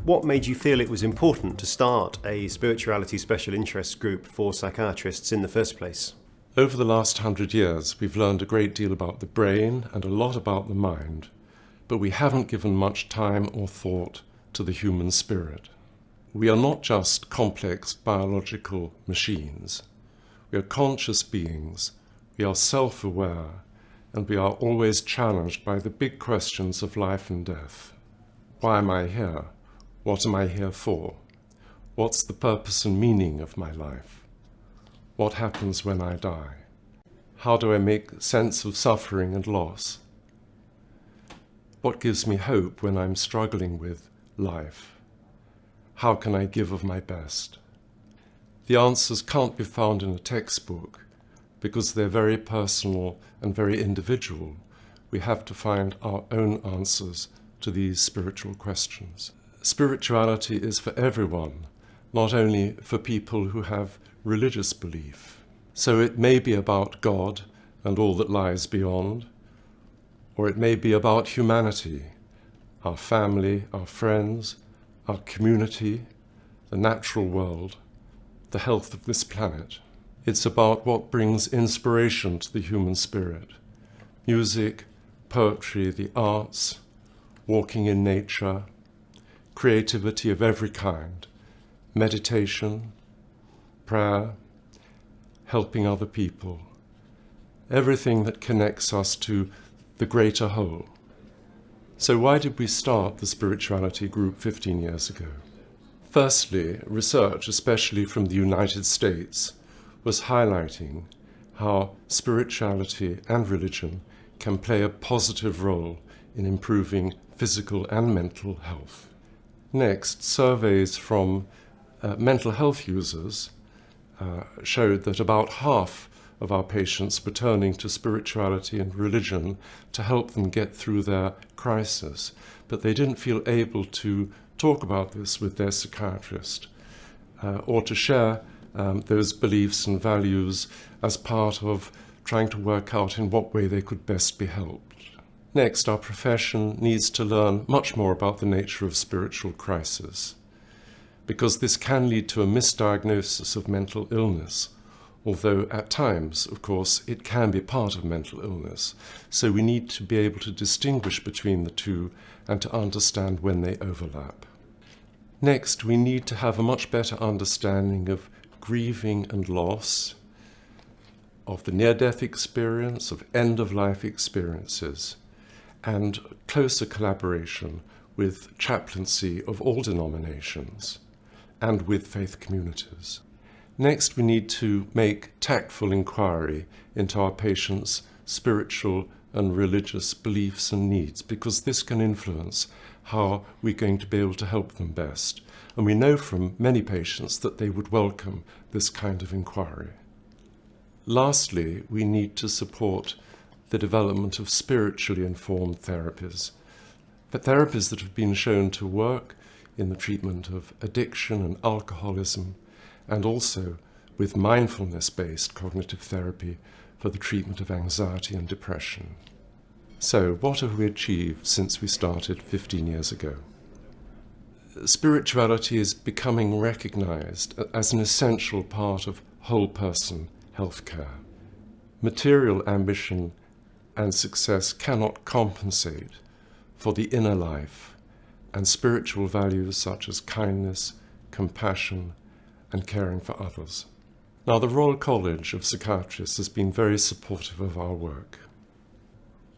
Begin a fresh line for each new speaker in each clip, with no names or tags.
What made you feel it was important to start a spirituality special interest group for psychiatrists in the first place?
Over the last 100 years, we've learned a great deal about the brain and a lot about the mind, but we haven't given much time or thought to the human spirit. We are not just complex biological machines. We are conscious beings, we are self-aware, and we are always challenged by the big questions of life and death. Why am I here? What am I here for? What's the purpose and meaning of my life? What happens when I die? How do I make sense of suffering and loss? What gives me hope when I'm struggling with life? How can I give of my best? The answers can't be found in a textbook because they're very personal and very individual. We have to find our own answers to these spiritual questions. Spirituality is for everyone, not only for people who have religious belief. So it may be about God and all that lies beyond, or it may be about humanity, our family, our friends, our community, the natural world, the health of this planet. It's about what brings inspiration to the human spirit. Music, poetry, the arts, walking in nature, creativity of every kind, meditation, prayer, helping other people, everything that connects us to the greater whole. So why did we start the spirituality group 15 years ago? Firstly, research, especially from the United States, was highlighting how spirituality and religion can play a positive role in improving physical and mental health. Next, surveys from mental health users showed that about half of our patients were turning to spirituality and religion to help them get through their crisis, but they didn't feel able to talk about this with their psychiatrist or to share those beliefs and values as part of trying to work out in what way they could best be helped. Next, our profession needs to learn much more about the nature of spiritual crisis, because this can lead to a misdiagnosis of mental illness, although at times, of course, it can be part of mental illness. So we need to be able to distinguish between the two and to understand when they overlap. Next, we need to have a much better understanding of grieving and loss, of the near-death experience, of end-of-life experiences, and closer collaboration with chaplaincy of all denominations and with faith communities. Next, we need to make tactful inquiry into our patients' spiritual and religious beliefs and needs, because this can influence how we're going to be able to help them best. And we know from many patients that they would welcome this kind of inquiry. Lastly, we need to support the development of spiritually informed therapies, but therapies that have been shown to work in the treatment of addiction and alcoholism, and also with mindfulness-based cognitive therapy for the treatment of anxiety and depression. So, what have we achieved since we started 15 years ago? Spirituality is becoming recognized as an essential part of whole-person healthcare. Material ambition and success cannot compensate for the inner life and spiritual values such as kindness, compassion, and caring for others. Now, the Royal College of Psychiatrists has been very supportive of our work.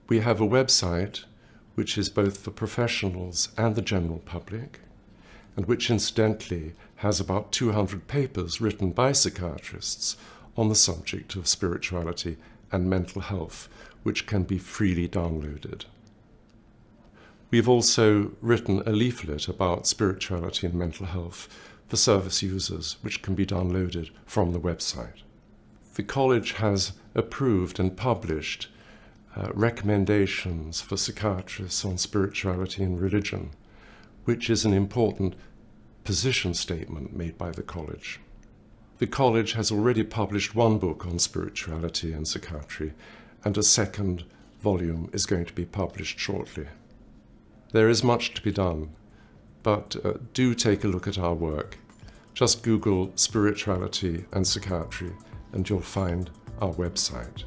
We have a website which is both for professionals and the general public, and which incidentally has about 200 papers written by psychiatrists on the subject of spirituality and mental health, which can be freely downloaded. We've also written a leaflet about spirituality and mental health for service users, which can be downloaded from the website. The college has approved and published recommendations for psychiatrists on spirituality and religion, which is an important position statement made by the college. The college has already published one book on spirituality and psychiatry, and a second volume is going to be published shortly. There is much to be done. but do take a look at our work. Just Google spirituality and psychiatry and you'll find our website.